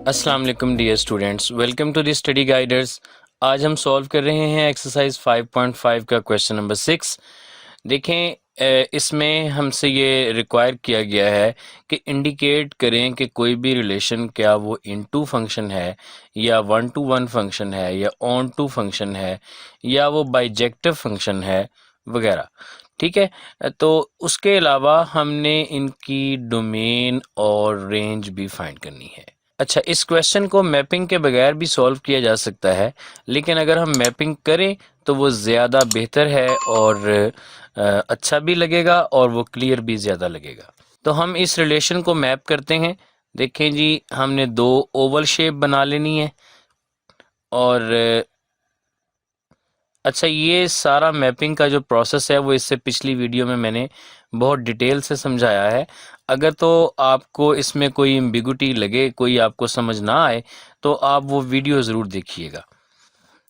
अस्सलाम वालेकुम dear students, welcome to the study guiders. आज हम सॉल्व कर रहे हैं एक्सरसाइज 5.5 का क्वेश्चन नंबर 6। देखें, इसमें हमसे ये रिक्वायर किया गया है कि इंडिकेट करें कि कोई भी रिलेशन क्या वो इनटू फंक्शन है या वन टू वन फंक्शन है या ऑन टू फंक्शन है या वो बाइजेक्टिव फंक्शन है वगैरह। ठीक है, तो उसके अलावा हमने इनकी डोमेन और रेंज भी फाइंड करनी है। अच्छा, इस क्वेश्चन को मैपिंग के बगैर भी सॉल्व किया जा सकता है, लेकिन अगर हम मैपिंग करें तो वो ज़्यादा बेहतर है और अच्छा भी लगेगा और वो क्लियर भी ज़्यादा लगेगा। तो हम इस रिलेशन को मैप करते हैं। देखें जी, हमने दो ओवल शेप बना लेनी है और अच्छा, ये सारा मैपिंग का जो प्रोसेस है वो इससे पिछली वीडियो में मैंने बहुत डिटेल से समझाया है। अगर तो आपको इसमें कोई एम्बिगुइटी लगे, कोई आपको समझ ना आए, तो आप वो वीडियो ज़रूर देखिएगा।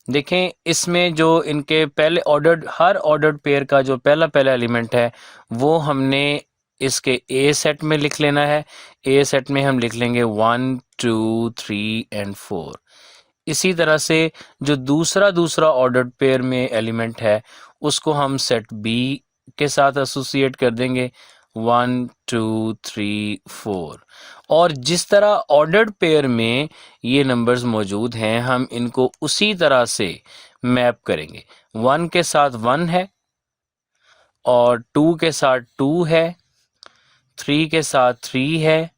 देखें, इसमें जो इनके पहले ऑर्डर्ड, हर ऑर्डर्ड पेयर का जो पहला पहला एलिमेंट है वो हमने इसके ए सेट में लिख लेना है। ए सेट में हम लिख लेंगे 1 2 3 एंड 4। इसी तरह से जो दूसरा दूसरा ऑर्डर्ड पेयर में एलिमेंट है उसको हम सेट बी के साथ एसोसिएट कर देंगे 1 2 3 4। और जिस तरह ऑर्डर्ड पेयर में ये नंबर्स मौजूद हैं हम इनको उसी तरह से मैप करेंगे। 1 के साथ 1 है और 2 के साथ 2 है, 3 के साथ 3 है,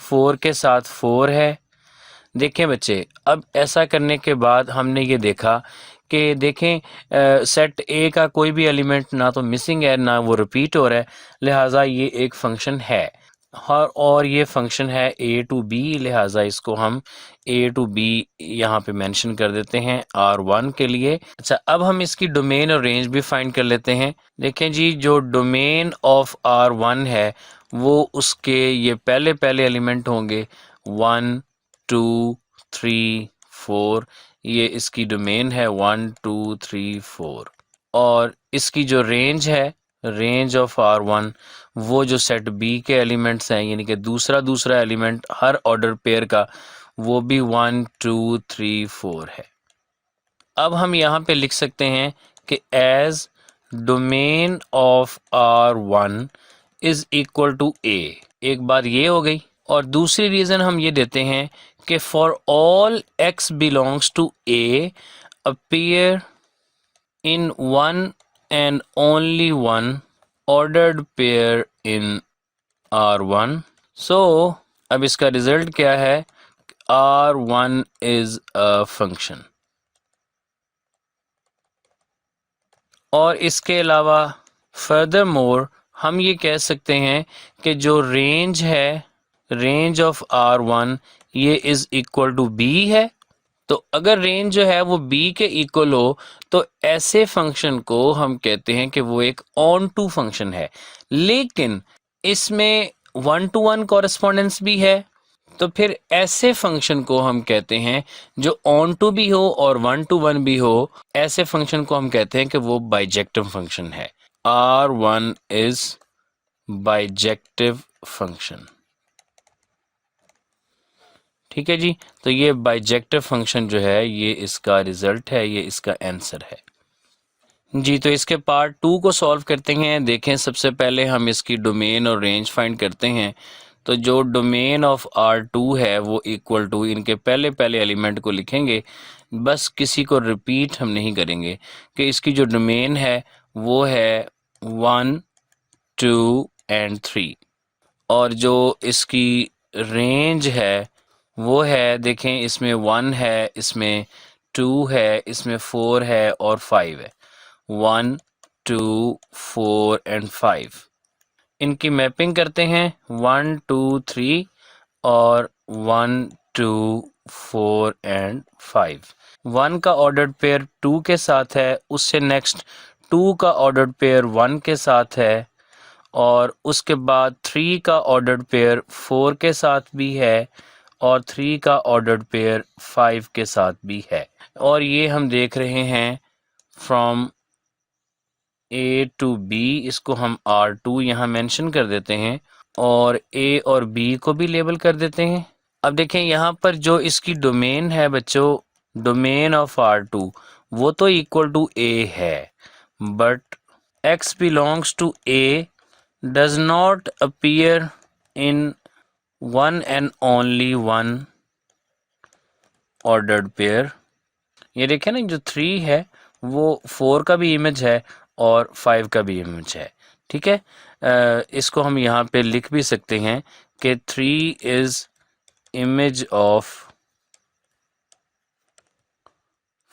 4 के साथ 4 है। देखें बच्चे, अब ऐसा करने के बाद हमने ये देखा कि देखें, सेट ए का कोई भी एलिमेंट ना तो मिसिंग है ना वो रिपीट हो रहा है, लिहाजा ये एक फंक्शन है। और ये फंक्शन है ए टू बी, लिहाजा इसको हम ए टू बी यहाँ पे मेंशन कर देते हैं R1 के लिए। अच्छा, अब हम इसकी डोमेन और रेंज भी फाइंड कर लेते हैं। देखें जी, जो डोमेन ऑफ R1 है वो उसके ये पहले पहले एलिमेंट होंगे 1 2 3 4। ये इसकी डोमेन है 1 2 3 4। और इसकी जो रेंज है, रेंज ऑफ R1, वो जो सेट बी के एलिमेंट्स हैं यानी कि दूसरा दूसरा एलिमेंट हर ऑर्डर पेयर का, वो भी 1 2 3 4 है। अब हम यहाँ पे लिख सकते हैं कि as domain of R1 is equal to A. एक बात ये हो गई, और दूसरी रीज़न हम ये देते हैं कि for all x belongs to A appear in one and only one ordered pair in R1। So अब इसका रिजल्ट क्या है? R1 is a function। और इसके अलावा फर्दर मोर हम ये कह सकते हैं कि जो रेंज है, रेंज ऑफ R1, ये इज इक्वल टू बी है। तो अगर रेंज जो है वो बी के इक्वल हो तो ऐसे फंक्शन को हम कहते हैं कि वो एक ऑन टू फंक्शन है। लेकिन इसमें वन टू वन कॉरेस्पॉन्डेंस भी है, तो फिर ऐसे फंक्शन को हम कहते हैं जो ऑन टू भी हो और वन टू वन भी हो। ऐसे फंक्शन को हम कहते हैं कि वो बाइजेक्टिव फंक्शन है। R1 is bijective function. ठीक है जी, तो ये बाइजेक्टिव फंक्शन जो है ये इसका रिजल्ट है, ये इसका आंसर है जी। तो इसके पार्ट 2 को सॉल्व करते हैं। देखें, सबसे पहले हम इसकी डोमेन और रेंज फाइंड करते हैं। तो जो डोमेन ऑफ R2 है वो इक्वल टू, इनके पहले पहले एलिमेंट को लिखेंगे, बस किसी को रिपीट हम नहीं करेंगे, कि इसकी जो डोमेन है वो है 1 2 एंड 3। और जो इसकी रेंज है वो है, देखें, इसमें 1 है, इसमें 2 है, इसमें 4 है और 5 है। 1 2 4 एंड 5। इनकी मैपिंग करते हैं 1 2 3 और 1 2 4 एंड 5। 1 का ऑर्डर्ड पेयर 2 के साथ है, उससे नेक्स्ट 2 का ऑर्डर्ड पेयर 1 के साथ है, और उसके बाद 3 का ऑर्डर्ड पेयर 4 के साथ भी है, और 3 का ऑर्डर्ड पेयर 5 के साथ भी है। और ये हम देख रहे हैं फ्रॉम ए टू बी, इसको हम R2 यहाँ मेंशन कर देते हैं और ए और बी को भी लेबल कर देते हैं। अब देखें यहाँ पर जो इसकी डोमेन है बच्चों, डोमेन ऑफ R2 वो तो इक्वल टू A है, but X belongs to A does not appear in one and only one ordered pair. ये देखें ना, जो 3 है वो 4 का भी इमेज है और 5 का भी इमेज है। ठीक है, इसको हम यहाँ पे लिख भी सकते हैं कि 3 is image of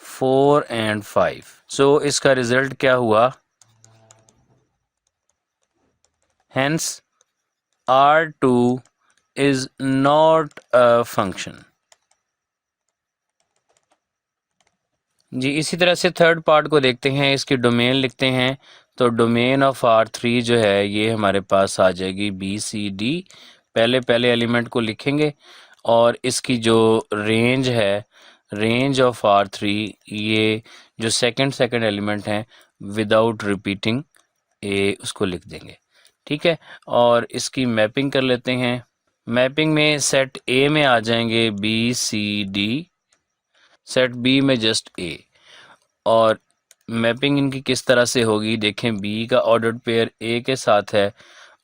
4 and 5। So इसका रिजल्ट क्या हुआ, hence R2 is not a function. जी, इसी तरह से थर्ड पार्ट को देखते हैं, इसकी डोमेन लिखते हैं। तो डोमेन ऑफ R3 जो है ये हमारे पास आ जाएगी BCD। पहले एलिमेंट को लिखेंगे और इसकी जो रेंज है, रेंज ऑफ R3, ये जो सेकंड एलिमेंट हैं विदाउट रिपीटिंग ए उसको लिख देंगे। ठीक है, और इसकी मैपिंग कर लेते हैं। मैपिंग में सेट ए में आ जाएंगे BCD, सेट बी में जस्ट ए। और मैपिंग इनकी किस तरह से होगी, देखें, बी का ऑर्डर्ड पेयर ए के साथ है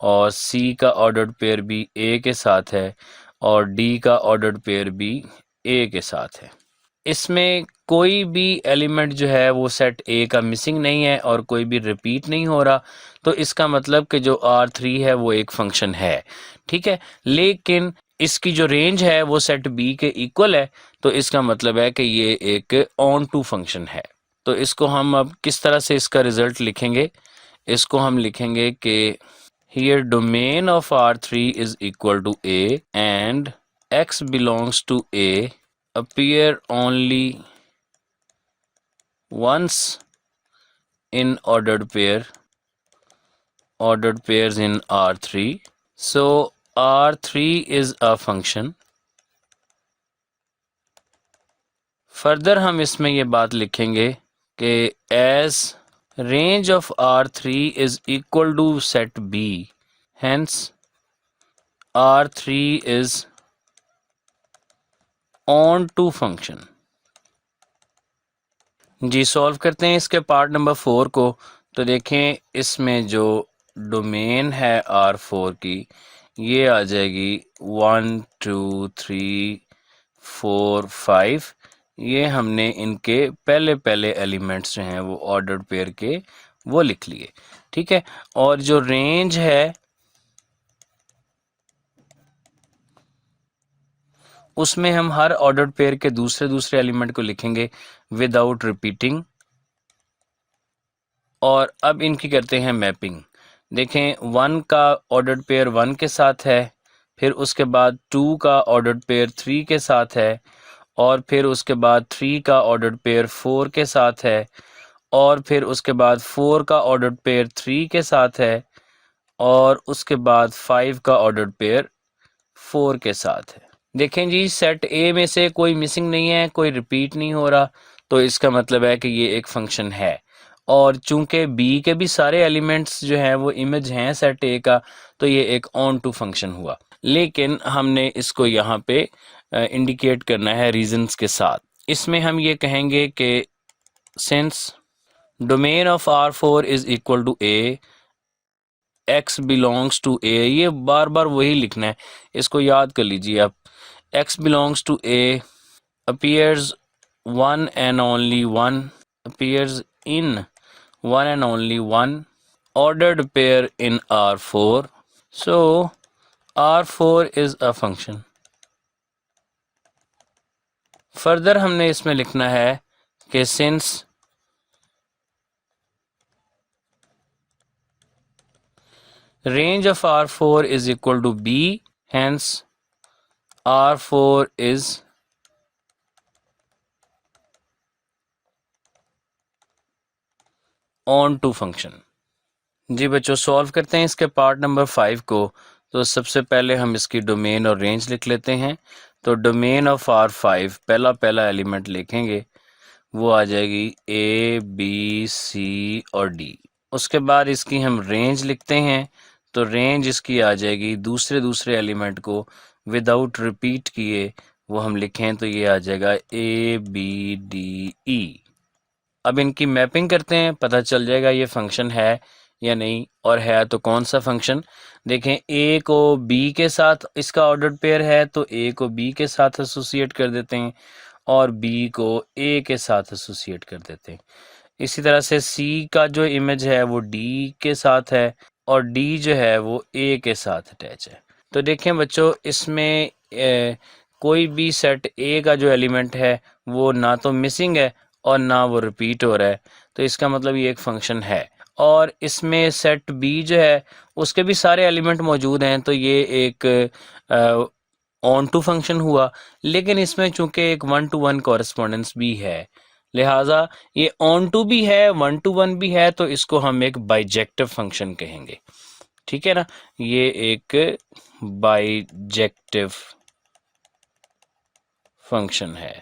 और सी का ऑर्डर्ड पेयर भी ए के साथ है और डी का ऑर्डर्ड पेयर भी ए के साथ है। इसमें कोई भी एलिमेंट जो है वो सेट ए का मिसिंग नहीं है और कोई भी रिपीट नहीं हो रहा, तो इसका मतलब कि जो R3 है वो एक फंक्शन है। ठीक है, लेकिन इसकी जो रेंज है वो सेट बी के इक्वल है, तो इसका मतलब है कि ये एक ऑन टू फंक्शन है। तो इसको हम अब किस तरह से इसका रिजल्ट लिखेंगे, इसको हम लिखेंगे कि here domain of R3 is equal to A and X belongs to A appear only once in ordered pairs in R3. So R3 is a function. Further हम इसमें ये बात लिखेंगे कि as range of R3 is equal to set B, hence R3 is on to function। जी, solve करते हैं इसके पार्ट नंबर 4 को। तो देखें, इसमें जो डोमेन है R4 की, ये आ जाएगी 1 2 3 4 5। ये हमने इनके पहले एलिमेंट्स जो हैं वो ऑर्डर्ड पेयर के वो लिख लिए। ठीक है, और जो रेंज है उसमें हम हर ऑर्डर्ड पेयर के दूसरे एलिमेंट को लिखेंगे विदाउट रिपीटिंग। और अब इनकी करते हैं मैपिंग। देखें, 1 का ऑर्डर्ड पेयर 1 के साथ है, फिर उसके बाद 2 का ऑर्डर्ड पेयर 3 के साथ है, और फिर उसके बाद 3 का ऑर्डर्ड पेयर 4 के साथ है, और फिर उसके बाद 4 का ऑर्डर्ड पेयर 3 के साथ है, और उसके बाद 5 का ऑर्डर्ड पेयर 4 के साथ है। देखें जी, सेट ए में से कोई मिसिंग नहीं है, कोई रिपीट नहीं हो रहा, तो इसका मतलब है कि ये एक फंक्शन है। और चूंकि बी के भी सारे एलिमेंट्स जो हैं वो इमेज हैं सेट ए का, तो ये एक ऑन टू फंक्शन हुआ। लेकिन हमने इसको यहाँ पे इंडिकेट करना है रीजंस के साथ। इसमें हम ये कहेंगे कि since domain of R4 is equal to A, X belongs to A, ये बार बार वही लिखना है, इसको याद कर लीजिए आप। X belongs to A appears one and only one appears in one and only one ordered pair in R4. So R4 is a function. Further हमने इसमें लिखना है कि since range of R4 is equal to B, hence R4 is on to function। जी बच्चों, solve करते हैं इसके part number 5 को। तो सबसे पहले हम इसकी डोमेन और रेंज लिख लेते हैं। तो डोमेन ऑफ R5 पहला एलिमेंट लिखेंगे, वो आ जाएगी A B C और D। उसके बाद इसकी हम रेंज लिखते हैं, तो रेंज इसकी आ जाएगी दूसरे एलिमेंट को विदाउट रिपीट किए वो हम लिखें तो ये आ जाएगा ABDE। अब इनकी मैपिंग करते हैं, पता चल जाएगा ये फंक्शन है या नहीं, और है तो कौन सा फंक्शन। देखें A को B के साथ इसका ऑर्डर्ड पेयर है तो A को B के साथ एसोसिएट कर देते हैं और B को A के साथ एसोसिएट कर देते हैं। इसी तरह से C का जो इमेज है वो D के साथ है और D जो है वो A के साथ अटैच है। तो देखें बच्चों, इसमें कोई भी सेट A का जो एलिमेंट है वो ना तो मिसिंग है और ना वो रिपीट हो रहा है, तो इसका मतलब ये एक फंक्शन है। और इसमें सेट बी जो है उसके भी सारे एलिमेंट मौजूद हैं, तो ये एक ऑन टू फंक्शन हुआ। लेकिन इसमें चूंकि एक 1-to-1 कॉरेस्पॉन्डेंस भी है, लिहाजा ये ऑन टू भी है 1-to-1 भी है, तो इसको हम एक बाइजेक्टिव फंक्शन कहेंगे। ठीक है ना, ये एक बाइजेक्टिव फंक्शन है।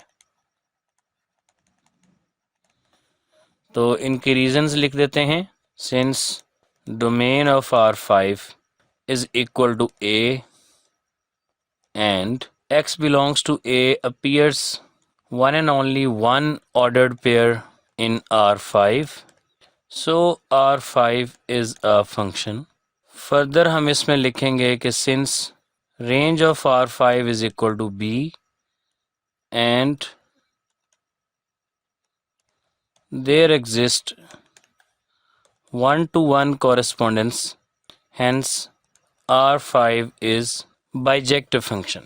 तो इनके रीजंस लिख देते हैं। Since domain of R5 is equal to A and X belongs to A appears one and only one ordered pair in R5, so R5 is a function. Further हम इसमें लिखेंगे कि since range of R5 is equal to B and there exists 1-to-1 correspondence, hence R5 is bijective function.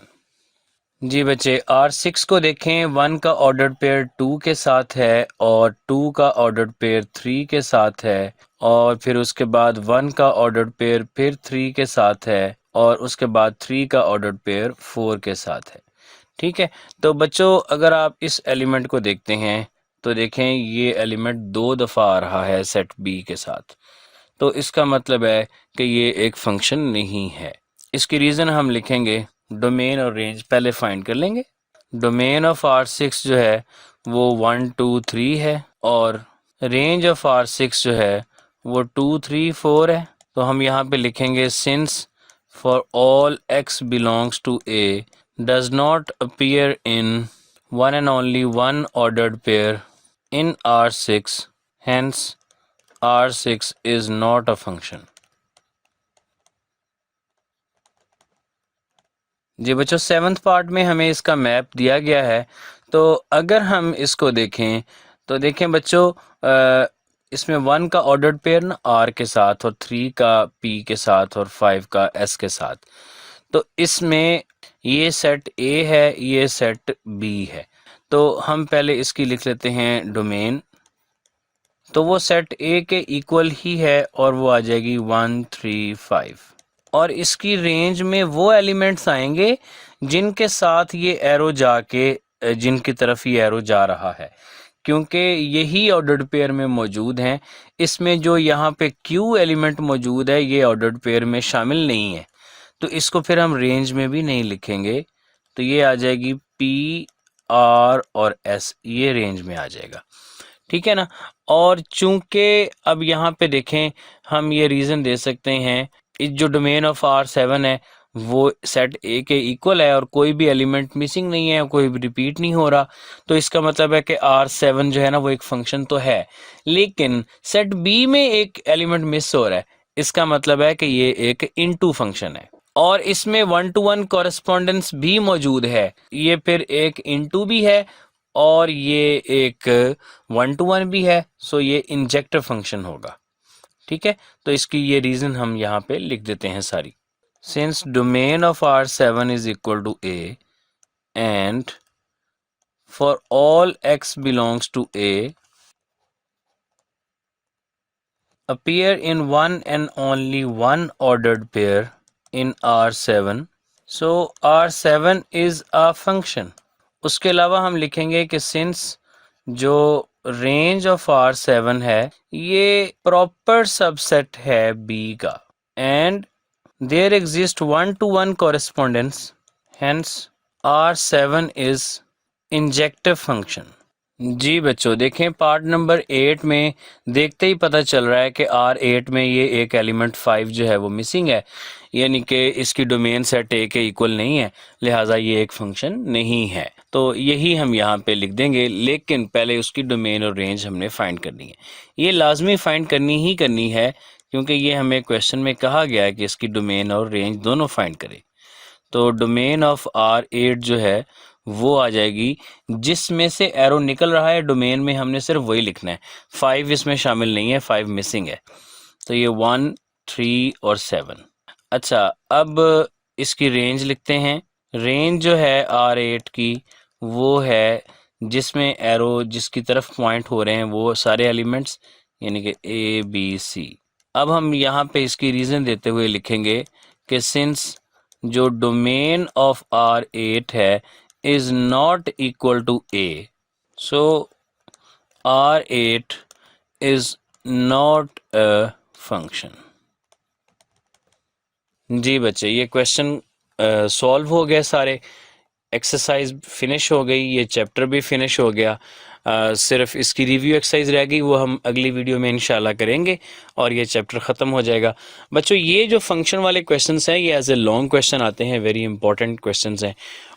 जी बच्चे, R6 को देखें, 1 का ordered pair 2 के साथ है और 2 का ऑर्डर्ड पेयर 3 के साथ है, और फिर उसके बाद 1 का ऑर्डर्ड पेयर फिर 3 के साथ है और उसके बाद 3 का ऑर्डर्ड पेयर 4 के साथ है। ठीक है, तो बच्चों अगर आप इस एलिमेंट को देखते हैं तो देखें ये एलिमेंट 2 दफ़ा आ रहा है सेट बी के साथ, तो इसका मतलब है कि ये एक फंक्शन नहीं है। इसकी रीज़न हम लिखेंगे, डोमेन और रेंज पहले फाइंड कर लेंगे। डोमेन ऑफ R6 जो है वो 1 2 3 है और रेंज ऑफ R6 जो है वो 2 3 4 है। तो हम यहाँ पे लिखेंगे since for all x belongs to A does not appear in one and only one ordered pair in R6, hence R6 is not a function. जी बच्चों, 7th पार्ट में हमें इसका मैप दिया गया है। तो अगर हम इसको देखें तो देखें बच्चों, इसमें 1 का ऑर्डर्ड पेयर ना R के साथ और 3 का P के साथ और 5 का S के साथ, तो इसमें ये सेट A है, ये सेट B है। तो हम पहले इसकी लिख लेते हैं डोमेन, तो वो सेट A के इक्वल ही है और वो आ जाएगी 1 3 5, और इसकी रेंज में वो एलिमेंट्स आएंगे जिनके साथ ये एरो जाके जिनकी तरफ ये एरो जा रहा है, क्योंकि यही ऑर्डर्ड पेयर में मौजूद हैं। इसमें जो यहाँ पे Q एलिमेंट मौजूद है ये ऑर्डर्ड पेयर में शामिल नहीं है, तो इसको फिर हम रेंज में भी नहीं लिखेंगे, तो ये आ जाएगी P R और S, ये रेंज में आ जाएगा। ठीक है ना, और चूंकि अब यहाँ पे देखें हम ये रीज़न दे सकते हैं, इस जो डोमेन ऑफ R7 है वो सेट A के इक्वल है और कोई भी एलिमेंट मिसिंग नहीं है, कोई भी रिपीट नहीं हो रहा, तो इसका मतलब है कि R7 जो है ना वो एक फंक्शन तो है, लेकिन सेट B में एक एलिमेंट मिस हो रहा है, इसका मतलब है कि ये एक इनटू फंक्शन है और इसमें 1-to-1 कॉरेस्पॉन्डेंस भी मौजूद है, ये फिर एक इनटू भी है और ये एक 1-to-1 भी है, सो ये इंजेक्टिव फंक्शन होगा। ठीक है, तो इसकी ये रीज़न हम यहाँ पे लिख देते हैं सारी। Since domain of R7 is equal to A and for all x belongs to A appear in one and only one ordered pair in R7, so R7 is a function। उसके अलावा हम लिखेंगे कि सिंस जो range of R7 है ये proper subset है B का and there exist 1-to-1 correspondence, hence R7 is injective function. जी बच्चों, देखें पार्ट नंबर 8 में देखते ही पता चल रहा है कि R8 में ये एक एलिमेंट 5 जो है वो मिसिंग है, यानी कि इसकी डोमेन सेट A के इक्वल नहीं है, लिहाजा ये एक फंक्शन नहीं है। तो यही हम यहाँ पे लिख देंगे, लेकिन पहले उसकी डोमेन और रेंज हमने फाइंड करनी है। ये लाजमी फाइंड करनी है, क्योंकि ये हमें क्वेश्चन में कहा गया है कि इसकी डोमेन और रेंज दोनों फाइंड करें। तो डोमेन ऑफ R8 जो है वो आ जाएगी, जिसमें से एरो निकल रहा है डोमेन में हमने सिर्फ वही लिखना है, 5 इसमें शामिल नहीं है, 5 मिसिंग है। तो ये 1, 3 और 7। अच्छा, अब इसकी रेंज लिखते हैं। रेंज जो है R8 की वो है जिसमें एरो जिसकी तरफ पॉइंट हो रहे हैं वो सारे एलिमेंट्स, यानी कि ABC। अब हम यहाँ पे इसकी रीज़न देते हुए लिखेंगे कि सिंस जो डोमेन ऑफ R8 है is not equal to A, so R8 is not a function. जी बच्चे, ये क्वेश्चन सॉल्व हो गए, सारे एक्सरसाइज फिनिश हो गई, ये चैप्टर भी फिनिश हो गया। सिर्फ इसकी रिव्यू एक्सरसाइज रह गई, वो हम अगली वीडियो में इंशाल्लाह करेंगे और ये चैप्टर ख़त्म हो जाएगा। बच्चों, ये जो फंक्शन वाले क्वेश्चंस हैं ये एज ए लॉन्ग क्वेश्चन आते हैं, वेरी इंपॉर्टेंट क्वेश्चंस हैं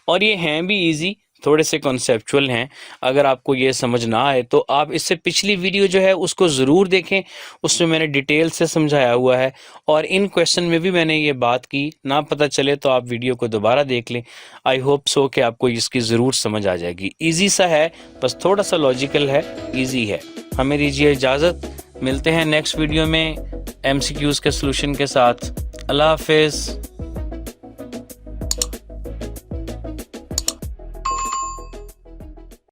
और ये हैं भी इजी, थोड़े से कॉन्सेप्चुअल हैं। अगर आपको ये समझ ना आए तो आप इससे पिछली वीडियो जो है उसको ज़रूर देखें, उसमें मैंने डिटेल से समझाया हुआ है और इन क्वेश्चन में भी मैंने ये बात की। ना पता चले तो आप वीडियो को दोबारा देख लें। आई होप सो कि आपको इसकी ज़रूर समझ आ जाएगी। ईजी सा है, बस थोड़ा सा लॉजिकल है, ईजी है। हमें दीजिए इजाज़त, मिलते हैं नेक्स्ट वीडियो में MCQs के सलूशन के साथ। अल्लाह हाफिज़।